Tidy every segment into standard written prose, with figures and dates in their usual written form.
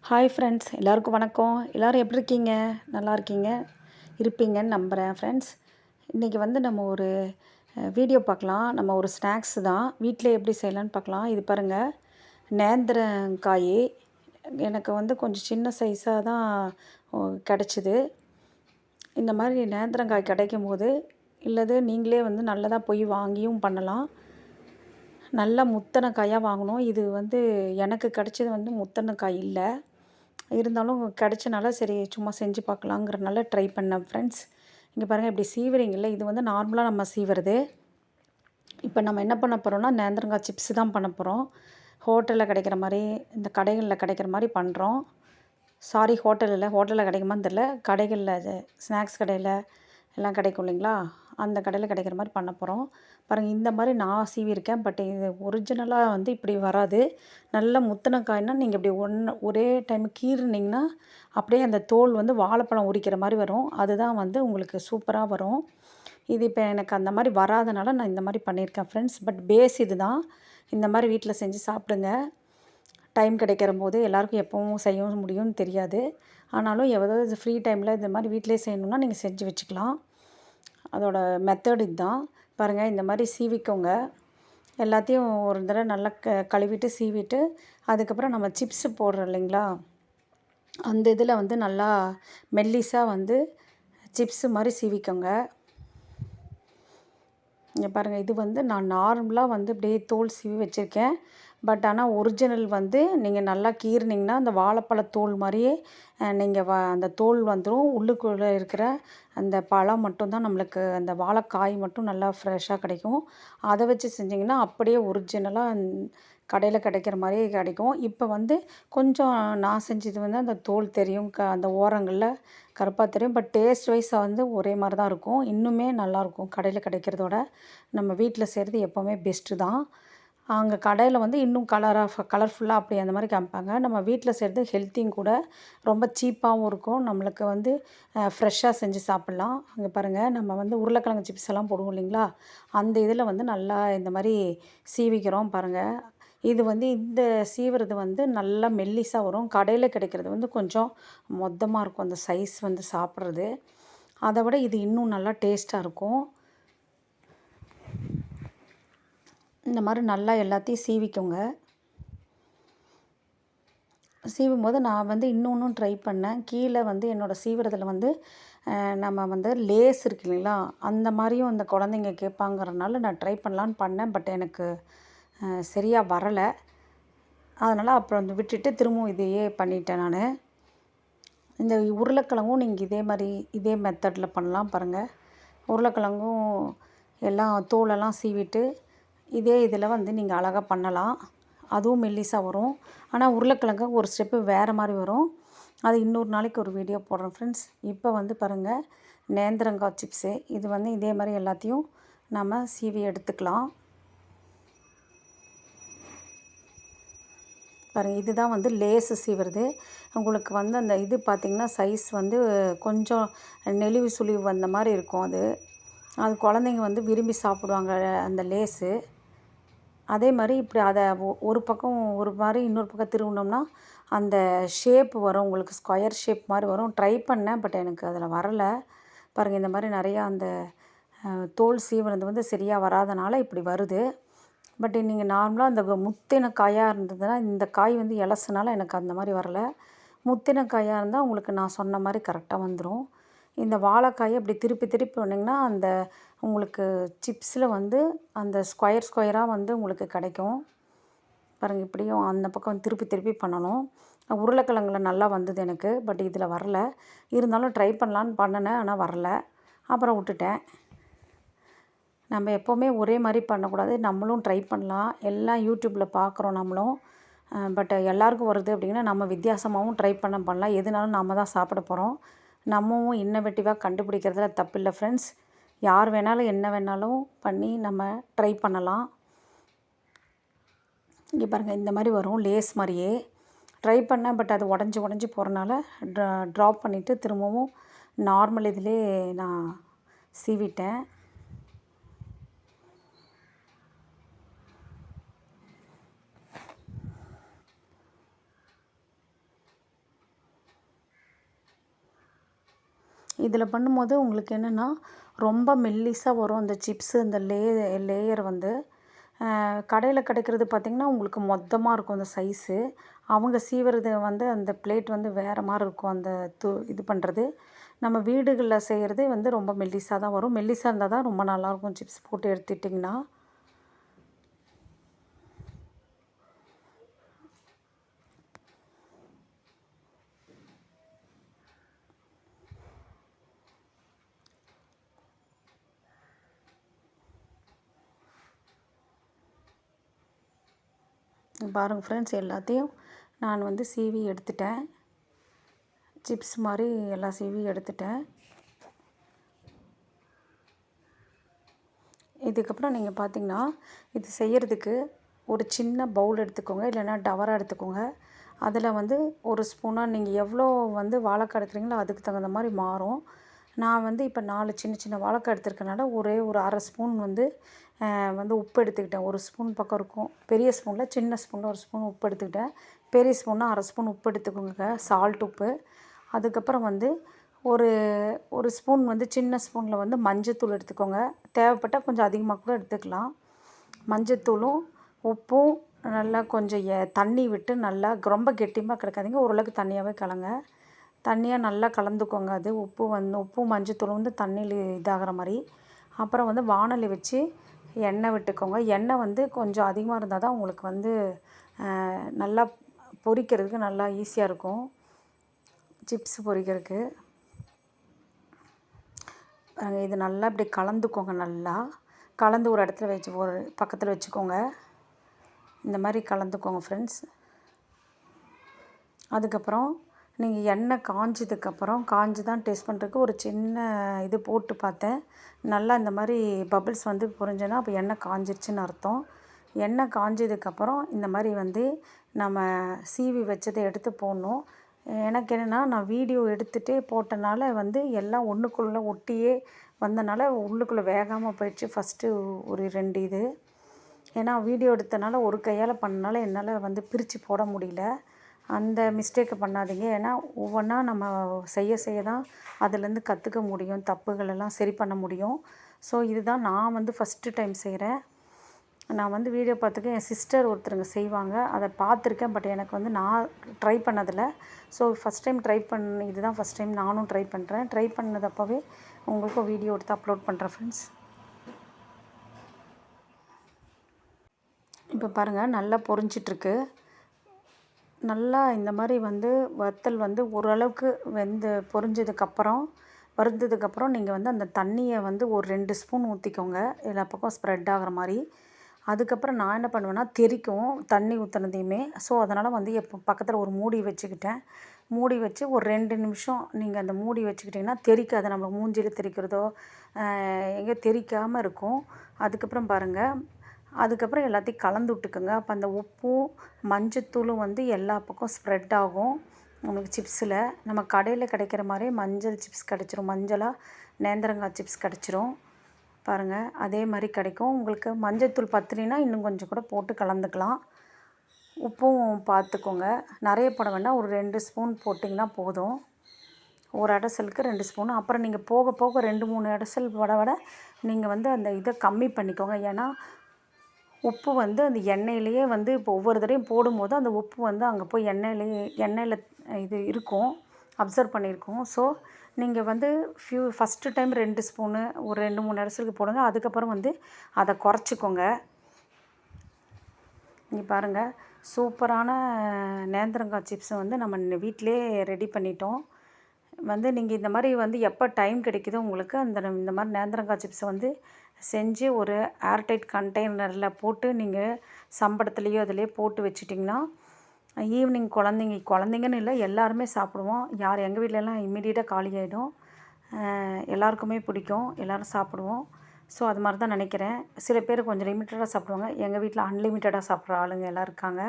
Hi friends, எல்லாருக்கும் வணக்கம். எல்லோரும் எப்படி இருக்கீங்க? நல்லா இருக்கீங்க இருப்பீங்கன்னு நம்புகிறேன் ஃப்ரெண்ட்ஸ். இன்றைக்கி வந்து நம்ம ஒரு வீடியோ பார்க்கலாம். நம்ம ஒரு ஸ்நாக்ஸ் தான் வீட்டில் எப்படி செய்யலான்னு பார்க்கலாம். இது பாருங்கள், நேந்திரங்காய் எனக்கு வந்து கொஞ்சம் சின்ன சைஸாக தான் கிடச்சிது. இந்த மாதிரி நேந்திரங்காய் கிடைக்கும் போது இல்லது நீங்களே வந்து நல்லதாக போய் வாங்கியும் பண்ணலாம். நல்லா முத்தின காயாக வாங்கணும். இது வந்து எனக்கு கிடச்சது வந்து முத்தின காய் இல்லை, இருந்தாலும் கிடச்சனால சரி சும்மா செஞ்சு பார்க்கலாங்கிறனால ட்ரை பண்ணேன் ஃப்ரெண்ட்ஸ். இங்கே பாருங்கள், இப்படி சீவுறீங்கல்ல, இது வந்து நார்மலாக நம்ம சீவுறது. இப்போ நம்ம என்ன பண்ண போகிறோம்னா, நேந்திரங்காய் சிப்ஸ் தான் பண்ண போகிறோம். ஹோட்டலில் கிடைக்கிற மாதிரி, இந்த கடைகளில் கிடைக்கிற மாதிரி பண்ணுறோம். சாரி, ஹோட்டலில் கிடைக்குமான்னு தெரில, கடைகளில் ஸ்நாக்ஸ் கடையில் எல்லாம் கிடைக்கும் இல்லைங்களா, அந்த கடையில் கிடைக்கிற மாதிரி பண்ண போகிறோம். பாருங்கள், இந்த மாதிரி நான் சீவியிருக்கேன். பட் இது ஒரிஜினலாக வந்து இப்படி வராது. நல்ல முத்தின காய்னா நீங்கள் இப்படி ஒரே டைம் கீறுனீங்கன்னா அப்படியே அந்த தோல் வந்து வாழைப்பழம் உரிக்கிற மாதிரி வரும். அதுதான் வந்து உங்களுக்கு சூப்பராக வரும். இது இப்போ எனக்கு அந்த மாதிரி வராதனால நான் இந்த மாதிரி பண்ணியிருக்கேன் ஃப்ரெண்ட்ஸ். பட் பேஸ் இது தான். இந்த மாதிரி வீட்டில் செஞ்சு சாப்பிடுங்க. டைம் கிடைக்கிற போது எல்லாருக்கும் எப்போவும் செய்யவும் முடியும்னு தெரியாது. ஆனாலும் எதாவது ஃப்ரீ டைமில் இந்த மாதிரி வீட்டிலே செய்யணுன்னா நீங்கள் செஞ்சு வச்சுக்கலாம். அதோட மெத்தட் இதுதான். பாருங்கள், இந்த மாதிரி சீவிக்கோங்க. எல்லாத்தையும் ஒரு தடவை நல்லா கழுவிட்டு சீவிட்டு, அதுக்கப்புறம் நம்ம சிப்ஸு போடுறோம் இல்லைங்களா, அந்த இதில் வந்து நல்லா மெல்லிஸாக வந்து சிப்ஸு மாதிரி சீவிக்கோங்க. இங்கே பாருங்கள், இது வந்து நான் நார்மலாக வந்து இப்படியே தோல் சீவி வச்சுருக்கேன். பட் ஆனால் ஒரிஜினல் வந்து நீங்கள் நல்லா கீறுனீங்கன்னா அந்த வாழைப்பழ தோல் மாதிரியே நீங்கள் அந்த தோல் வந்துடும். உள்ளுக்குள்ளே இருக்கிற அந்த பழம் மட்டும்தான் நம்மளுக்கு, அந்த வாழைக்காய் மட்டும் நல்லா ஃப்ரெஷ்ஷாக கிடைக்கும். அதை வச்சு செஞ்சிங்கன்னா அப்படியே ஒரிஜினலாக கடையில் கிடைக்கிற மாதிரியே கிடைக்கும். இப்போ வந்து கொஞ்சம் நான் செஞ்சது வந்து அந்த தோல் தெரியும், அந்த ஓரங்களில் கருப்பாக தெரியும். பட் டேஸ்ட் வைஸ் வந்து ஒரே மாதிரி தான் இருக்கும். இன்னுமே நல்லாயிருக்கும் கடையில் கிடைக்கிறதோட. நம்ம வீட்டில் செய்கிறது எப்போவுமே பெஸ்ட்டு தான். அங்கே கடையில் வந்து இன்னும் கலர்ஃபுல்லாக அப்படி அந்த மாதிரி காமிப்பாங்க. நம்ம வீட்டில் செய்கிறது ஹெல்த்தியும் கூட, ரொம்ப சீப்பாகவும் இருக்கும். நம்மளுக்கு வந்து ஃப்ரெஷ்ஷாக செஞ்சு சாப்பிட்லாம். அங்கே பாருங்கள், நம்ம வந்து உருளைக்கிழங்கு சிப்ஸ் எல்லாம் போடுவோம் இல்லைங்களா, அந்த இதில் வந்து நல்லா இந்த மாதிரி சீவிக்கிறோம் பாருங்கள். இது வந்து இந்த சீவுறது வந்து நல்லா மெல்லிஸாக வரும். கடையில் கிடைக்கிறது வந்து கொஞ்சம் மொத்தமாக இருக்கும் அந்த சைஸ் வந்து சாப்பிட்றது. அதை விட இது இன்னும் நல்லா டேஸ்ட்டாக இருக்கும். இந்த மாதிரி நல்லா எல்லாத்தையும் சீவிக்கோங்க. சீவும் போது நான் வந்து இன்னொன்றும் ட்ரை பண்ணேன். கீழே வந்து என்னோடய சீவுறதில் வந்து நம்ம வந்து லேஸ் இருக்கு இல்லைங்களா, அந்த மாதிரியும் அந்த குழந்தைங்க கேட்பாங்கிறனால நான் ட்ரை பண்ணலான்னு பண்ணேன். பட் எனக்கு சரியாக வரலை. அதனால் அப்புறம் வந்து விட்டுட்டு திரும்பவும் இதையே பண்ணிட்டேன் நான். இந்த உருளைக்கிழங்கும் நீங்கள் இதே மாதிரி இதே மெத்தடில் பண்ணலாம் பாருங்கள். உருளைக்கிழங்கும் எல்லாம் தோலெல்லாம் சீவிட்டு இதே இதில் வந்து நீங்கள் அழகாக பண்ணலாம். அதுவும் மெல்லிஸாக வரும். ஆனால் உருளைக்கிழங்கு ஒரு ஸ்டெப்பு வேறு மாதிரி வரும். அது இன்னொரு நாளைக்கு ஒரு வீடியோ போடுறேன் ஃப்ரெண்ட்ஸ். இப்போ வந்து பாருங்கள், நேந்திரங்காய் சிப்ஸு இது வந்து இதே மாதிரி எல்லாத்தையும் நம்ம சீவி எடுத்துக்கலாம். பாருங்கள், இதுதான் வந்து லேஸு சீவுறது. உங்களுக்கு வந்து அந்த இது பார்த்திங்கன்னா சைஸ் வந்து கொஞ்சம் நெளிவு சுழிவு வந்த மாதிரி இருக்கும். அது குழந்தைங்க வந்து விரும்பி சாப்பிடுவாங்க அந்த லேஸு. அதே மாதிரி இப்படி அதை ஒரு பக்கம் ஒரு மாதிரி இன்னொரு பக்கம் திருவினோம்னா அந்த ஷேப் வரும், உங்களுக்கு ஸ்கொயர் ஷேப் மாதிரி வரும். ட்ரை பண்ணேன், பட் எனக்கு அதில் வரலை. பாருங்கள், இந்த மாதிரி நிறையா அந்த தோல் சீவுனது வந்து சரியாக வராதனால இப்படி வருது. பட் நீங்கள் நார்மலாக அந்த முத்தின காயாக இருந்ததுன்னா, இந்த காய் வந்து இலசுனால எனக்கு அந்த மாதிரி வரலை. முத்தின காயாக இருந்தால் உங்களுக்கு நான் சொன்ன மாதிரி கரெக்டாக வந்துடும். இந்த வாழைக்காயை அப்படி திருப்பி திருப்பி பண்ணிங்கன்னா அந்த உங்களுக்கு சிப்ஸில் வந்து அந்த ஸ்கொயராக வந்து உங்களுக்கு கிடைக்கும். பாருங்கள், இப்படியும் அந்த பக்கம் திருப்பி திருப்பி பண்ணணும். உருளைக்கிழங்குல நல்லா வந்தது எனக்கு, பட் இதில் வரல. இருந்தாலும் ட்ரை பண்ணலான்னு பண்ணினேன், ஆனால் வரல. அப்புறம் விட்டுட்டேன். நம்ம எப்போவுமே ஒரே மாதிரி பண்ணக்கூடாது, நம்மளும் ட்ரை பண்ணலாம். எல்லாம் யூடியூப்பில் பார்க்குறோம் நம்மளும். பட் எல்லாருக்கும் வருது அப்படின்னா நம்ம வித்தியாசமாகவும் ட்ரை பண்ணலாம். எதுனாலும் நம்ம தான் சாப்பிட போகிறோம். நம்மவும் இன்னோவேட்டிவாக கண்டுபிடிக்கிறதுல தப்பில்லை ஃப்ரெண்ட்ஸ். யார் வேணாலும் என்ன வேணாலும் பண்ணி நம்ம ட்ரை பண்ணலாம். இங்கே பாருங்கள், இந்த மாதிரி வரும் லேஸ் மாதிரியே. ட்ரை பண்ணேன், பட் அது உடஞ்சி போகிறனால ட்ராப் பண்ணிவிட்டு திரும்பவும் நார்மல் இதிலே நான் சீவிட்டேன். இதில் பண்ணும்போது உங்களுக்கு என்னென்னா ரொம்ப மெல்லிஸாக வரும் அந்த சிப்ஸு அந்த லேயர் வந்து. கடையில் கிடைக்கிறது பார்த்திங்கன்னா உங்களுக்கு மொத்தமாக இருக்கும் அந்த சைஸு. அவங்க சீவுறது வந்து அந்த பிளேட் வந்து வேறு மாதிரி இருக்கும். அந்த இது பண்ணுறது நம்ம வீடுகளில் செய்கிறது வந்து ரொம்ப மெல்லிஸாக தான் வரும். மெல்லிஸாக இருந்தால் தான் ரொம்ப நல்லாயிருக்கும் சிப்ஸ் போட்டு எடுத்துட்டிங்கன்னா. பாருங்கள் ஃப்ரெண்ட்ஸ், எல்லாத்தையும் நான் வந்து சீவி எடுத்துட்டேன். சிப்ஸ் மாதிரி எல்லாம் சீவி எடுத்துட்டேன். இதுக்கப்புறம் நீங்கள் பார்த்திங்கன்னா இது செய்கிறதுக்கு ஒரு சின்ன பவுல் எடுத்துக்கோங்க, இல்லைன்னா டவரா எடுத்துக்கோங்க. அதில் வந்து ஒரு ஸ்பூனாக நீங்கள் எவ்வளோ வந்து வாழைக்காய் எடுக்கிறீங்களோ அதுக்கு தகுந்த மாதிரி மாறும். நான் வந்து இப்போ 4 சின்ன சின்ன வாழைக்காய் எடுத்துருக்கனால ஒரே ஒரு அரை ஸ்பூன் வந்து உப்பு எடுத்துக்கிட்டேன். ஒரு ஸ்பூன் பக்கம் இருக்கும். பெரிய ஸ்பூனில் சின்ன ஸ்பூனில் ஒரு ஸ்பூன் உப்பு எடுத்துக்கிட்டேன். பெரிய ஸ்பூன்னா அரை ஸ்பூன் உப்பு எடுத்துக்கோங்க, சால்ட் உப்பு. அதுக்கப்புறம் வந்து ஒரு ஸ்பூன் வந்து சின்ன ஸ்பூனில் வந்து மஞ்சத்தூள் எடுத்துக்கோங்க. தேவைப்பட்டால் கொஞ்சம் அதிகமாக கூட எடுத்துக்கலாம். மஞ்சத்தூளும் உப்பும் நல்லா கொஞ்சம் தண்ணி விட்டு நல்லா ரொம்ப கெட்டியமாக கிடக்காதீங்க, ஓரளவுக்கு தண்ணியாகவே கலங்க. தண்ணியாக நல்லா கலந்துக்கோங்க. அது உப்பும் மஞ்சத்தூளும் வந்து தண்ணியில் இதாகிற மாதிரி. அப்புறம் வந்து வாணலி வச்சு எண்ணெய் விட்டுக்கோங்க. எண்ணெய் வந்து கொஞ்சம் அதிகமாக இருந்தால் தான் உங்களுக்கு வந்து நல்லா பொரிக்கிறதுக்கு நல்லா ஈஸியாக இருக்கும், சிப்ஸ் பொரிக்கிறதுக்கு. இது நல்லா இப்படி கலந்துக்கோங்க. நல்லா கலந்து ஒரு இடத்துல ஒரு பக்கத்தில் வச்சுக்கோங்க. இந்த மாதிரி கலந்துக்கோங்க ஃப்ரெண்ட்ஸ். அதுக்கப்புறம் நீங்கள் எண்ணெய் காஞ்சு தான் டேஸ்ட் பண்ணுறதுக்கு ஒரு சின்ன இது போட்டு பார்த்தேன். நல்லா இந்த மாதிரி பபிள்ஸ் வந்து புரிஞ்சுன்னா அப்போ எண்ணெய் காஞ்சிருச்சுன்னு அர்த்தம். எண்ணெய் காஞ்சதுக்கப்புறம் இந்த மாதிரி வந்து நம்ம சீவி வச்சதை எடுத்து போடணும். எனக்கு என்னென்னா நான் வீடியோ எடுத்துகிட்டே போட்டனால வந்து எல்லாம் ஒன்றுக்குள்ளே ஒட்டியே வந்தனால உள்ளுக்குள்ளே வேகாமல் போயிடுச்சு ஃபஸ்ட்டு ஒரு 2 இது. ஏன்னா வீடியோ எடுத்தனால ஒரு கையால் பண்ணனால என்னால் வந்து பிரித்து போட முடியல. அந்த மிஸ்டேக்கை பண்ணாதீங்க. ஏன்னா ஒவ்வொன்றா நம்ம செய்ய தான் அதுலேருந்து கற்றுக்க முடியும், தப்புகளெல்லாம் சரி பண்ண முடியும். ஸோ இதுதான் நான் வந்து ஃபஸ்ட்டு டைம் செய்கிறேன். நான் வந்து வீடியோ பார்த்துருக்கேன், என் சிஸ்டர் ஒருத்தருங்க செய்வாங்க, அதை பார்த்துருக்கேன். பட் எனக்கு வந்து நான் ட்ரை பண்ணதில்லை. ஸோ ஃபஸ்ட் டைம் இதுதான் ஃபஸ்ட் டைம் நானும் ட்ரை பண்ணுறேன். ட்ரை பண்ணதப்பவே உங்களுக்கும் வீடியோ எடுத்து அப்லோட் பண்ணுறேன் ஃப்ரெண்ட்ஸ். இப்போ பாருங்கள், நல்லா பொரிஞ்சிட்ருக்கு. நல்லா இந்த மாதிரி வந்து வத்தல் வந்து ஓரளவுக்கு பொரிஞ்சதுக்கப்புறம் வறுத்ததுக்கப்புறம் நீங்கள் வந்து அந்த தண்ணியை வந்து ஒரு 2 ஸ்பூன் ஊற்றிக்கோங்க, எல்லா பக்கம் ஸ்ப்ரெட் ஆகிற மாதிரி. அதுக்கப்புறம் நான் என்ன பண்ணுவேன்னா தெறிக்கும் தண்ணி ஊற்றுனதையுமே. ஸோ அதனால் வந்து பக்கத்தில் ஒரு மூடி வச்சுக்கிட்டேன். மூடி வச்சு ஒரு 2 நிமிஷம் நீங்கள் அந்த மூடி வச்சுக்கிட்டிங்கன்னா தெறிக்காது. நம்ம மூஞ்சியில் தெறிக்கிறதோ எங்கே தெறிக்காமல் இருக்கும். அதுக்கப்புறம் பாருங்கள், அதுக்கப்புறம் எல்லாத்தையும் கலந்து விட்டுக்கோங்க. அப்போ அந்த உப்பும் மஞ்சத்தூளும் வந்து எல்லா பக்கம் ஸ்ப்ரெட் ஆகும். உங்களுக்கு சிப்ஸில் நம்ம கடையில் கிடைக்கிற மாதிரியே மஞ்சள் சிப்ஸ் கிடச்சிரும், மஞ்சளாக நேந்திரங்காய் சிப்ஸ் கிடச்சிரும். பாருங்கள், அதே மாதிரி கிடைக்கும். உங்களுக்கு மஞ்சத்தூள் பத்தலைன்னா இன்னும் கொஞ்சம் கூட போட்டு கலந்துக்கலாம். உப்பும் பார்த்துக்கோங்க, நிறைய போட வேண்டாம், ஒரு 2 ஸ்பூன் போட்டிங்கன்னா போதும். ஒரு அடசலுக்கு 2 ஸ்பூன். அப்புறம் நீங்கள் போக போக 2, 3 அடசல் விட நீங்கள் வந்து அந்த இதை கம்மி பண்ணிக்கோங்க. ஏன்னா உப்பு வந்து அந்த எண்ணெயிலேயே வந்து இப்போ ஒவ்வொரு தடவையும் போடும்போது அந்த உப்பு வந்து அங்கே போய் எண்ணெயில் இது இருக்கும், அப்சர்வ் பண்ணியிருக்கோம். ஸோ நீங்கள் வந்து ஃபஸ்ட்டு டைம் 2 ஸ்பூனு ஒரு 2, 3 அரிசலுக்கு போடுங்க. அதுக்கப்புறம் வந்து அதை குறைச்சிக்கோங்க. இங்கே பாருங்கள், சூப்பரான நேந்திரங்காய் சிப்ஸை வந்து நம்ம வீட்டிலே ரெடி பண்ணிட்டோம். வந்து நீங்கள் இந்த மாதிரி வந்து எப்போ டைம் கிடைக்குதோ உங்களுக்கு இந்த மாதிரி நேந்திரங்காய் சிப்ஸை வந்து செஞ்சு ஒரு ஏர்டைட் கண்டெய்னரில் போட்டு நீங்கள் சம்படத்துலேயோ அதிலேயோ போட்டு வச்சிட்டிங்கன்னா ஈவினிங் குழந்தைங்கன்னு இல்லை, எல்லாருமே சாப்பிடுவோம். எங்கள் வீட்டிலலாம் இம்மிடியேட்டாக காலி ஆகிடும். எல்லாருக்குமே பிடிக்கும், எல்லோரும் சாப்பிடுவோம். ஸோ அது மாதிரி தான் நினைக்கிறேன். சில பேர் கொஞ்சம் லிமிட்டடாக சாப்பிடுவாங்க. எங்கள் வீட்டில் அன்லிமிட்டடாக சாப்பிட்ற ஆளுங்க எல்லாம் இருக்காங்க.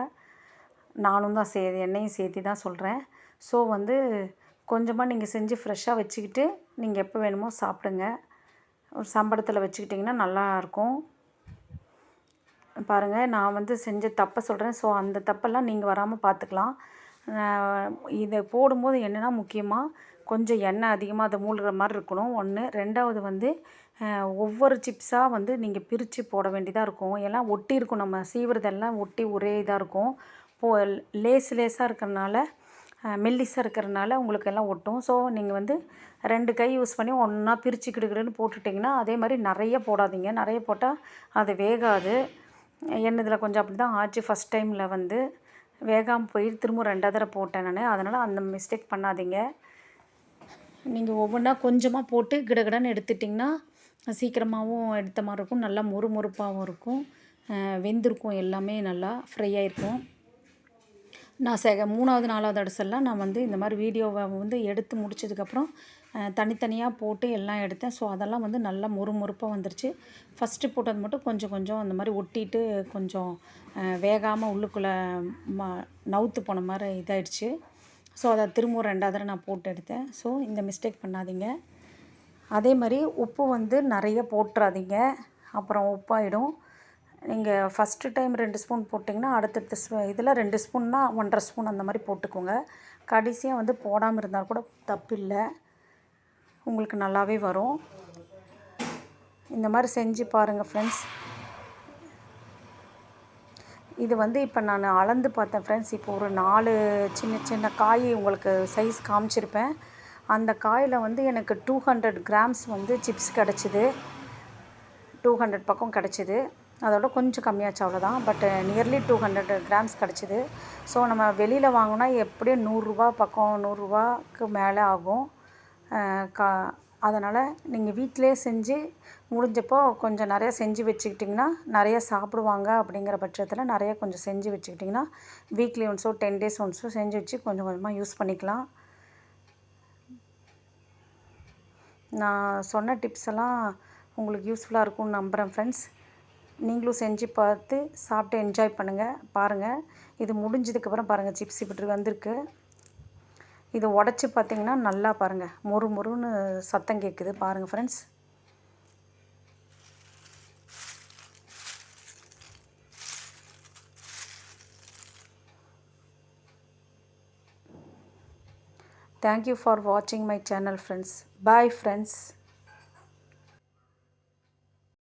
நானும் தான் என்னையும் சேர்த்து தான் சொல்கிறேன். ஸோ வந்து கொஞ்சமாக நீங்கள் செஞ்சு ஃப்ரெஷ்ஷாக வச்சுக்கிட்டு நீங்கள் எப்போ வேணுமோ சாப்பிடுங்க. ஒரு சம்படத்தில் வச்சுக்கிட்டிங்கன்னா நல்லாயிருக்கும். பாருங்கள், நான் வந்து செஞ்ச தப்பை சொல்கிறேன். ஸோ அந்த தப்பெல்லாம் நீங்கள் வராமல் பார்த்துக்கலாம். இதை போடும்போது என்னென்னா முக்கியமாக கொஞ்சம் எண்ணெய் அதிகமாக அதை மூழ்கிற மாதிரி இருக்கணும் ஒன்று. 2வது வந்து ஒவ்வொரு சிப்ஸாக வந்து நீங்கள் பிரித்து போட வேண்டியதாக இருக்கும். எல்லாம் ஒட்டி இருக்கும், நம்ம சீவுறதெல்லாம் ஒட்டி ஒரே இதாக இருக்கும். லேஸாக இருக்கிறனால மெல்லிஸாக இருக்கிறனால உங்களுக்கு எல்லாம் ஒட்டும். ஸோ நீங்கள் வந்து 2 கை யூஸ் பண்ணி ஒன்றா பிரித்து கிடுகிடுன்னு போட்டுட்டிங்கன்னா, அதே மாதிரி நிறைய போடாதீங்க. நிறைய போட்டால் அது வேகாது. என்னதில் கொஞ்சம் அப்படி தான் ஆச்சு ஃபஸ்ட் டைமில் வந்து. வேகாமல் போய் திரும்ப 2வது தடவை போட்டேன் நான். அதனால் அந்த மிஸ்டேக் பண்ணாதீங்க. நீங்கள் ஒவ்வொன்றா கொஞ்சமாக போட்டு கிடகிடன்னு எடுத்துட்டிங்கன்னா சீக்கிரமாகவும் எடுத்த மாதிரி இருக்கும். நல்லா மொறுமொறுப்பாகவும் இருக்கும். வெந்திருக்கும், எல்லாமே நல்லா ஃப்ரை ஆகிருக்கும். நான் 3வது 4வது அடிசெல்லாம் நான் வந்து இந்த மாதிரி வீடியோவை வந்து எடுத்து முடிச்சதுக்கப்புறம் தனித்தனியாக போட்டு எல்லாம் எடுத்தேன். ஸோ அதெல்லாம் வந்து நல்லா மொறுமொறுப்பாக வந்துருச்சு. ஃபஸ்ட்டு போட்டது மட்டும் கொஞ்சம் கொஞ்சம் அந்த மாதிரி ஒட்டிட்டு கொஞ்சம் வேகாமல் உள்ளுக்குள்ளே நவுத்து போன மாதிரி இதாகிடுச்சு. ஸோ அதை திரும்ப 2வது தடவை நான் போட்டு எடுத்தேன். ஸோ இந்த மிஸ்டேக் பண்ணாதீங்க. அதே மாதிரி உப்பு வந்து நிறைய போட்டுறாதீங்க, அப்புறம் உப்பாயிடும். நீங்கள் ஃபஸ்ட்டு டைம் 2 ஸ்பூன் போட்டிங்கன்னா அடுத்தடுத்த இதில் 2 ஸ்பூன்னா 1½ ஸ்பூன் அந்த மாதிரி போட்டுக்கோங்க. கடைசியாக வந்து போடாமல் இருந்தால் கூட தப்பில்லை, உங்களுக்கு நல்லாவே வரும். இந்த மாதிரி செஞ்சு பாருங்கள் ஃப்ரெண்ட்ஸ். இது வந்து இப்போ நான் அளந்து பார்த்தேன் ஃப்ரெண்ட்ஸ். இப்போ ஒரு 4 சின்ன சின்ன காய் உங்களுக்கு சைஸ் காமிச்சிருப்பேன். அந்த காயில் வந்து எனக்கு 200 கிராம்ஸ் வந்து சிப்ஸ் கிடச்சிது. 200 பக்கம் கிடச்சிது. அதோட கொஞ்சம் கம்மியாச்சு அவ்வளோதான். பட் நியர்லி 200 கிராம்ஸ் கிடச்சிது. ஸோ நம்ம வெளியில் வாங்கினா எப்படியும் 100 பக்கம் 100 மேலே ஆகும். அதனால் நீங்கள் வீட்டிலே செஞ்சு முடிஞ்சப்போ கொஞ்சம் நிறையா செஞ்சு வச்சுக்கிட்டிங்கன்னா நிறைய சாப்பிடுவாங்க. அப்படிங்கிற பட்சத்தில் நிறைய கொஞ்சம் செஞ்சு வச்சுக்கிட்டிங்கன்னா வீக்லி ஒன்ஸோ 10 டேஸ் ஒன்ஸோ செஞ்சு வச்சு கொஞ்சம் கொஞ்சமாக யூஸ் பண்ணிக்கலாம். நான் சொன்ன டிப்ஸ் எல்லாம் உங்களுக்கு யூஸ்ஃபுல்லாக இருக்கும்னு நம்புகிறேன் ஃப்ரெண்ட்ஸ். நீங்களும் செஞ்சு பார்த்து சாப்பிட்டு என்ஜாய் பண்ணுங்கள். பாருங்கள், இது முடிஞ்சதுக்கப்புறம் பாருங்கள் சிப்ஸ் இப்படி வந்திருக்கு. இதை உடச்சி பார்த்திங்கன்னா நல்லா பாருங்கள், மொறு மொறுன்னு சத்தம் கேட்குது. பாருங்கள் friends. Thank you for watching my channel friends. Bye friends.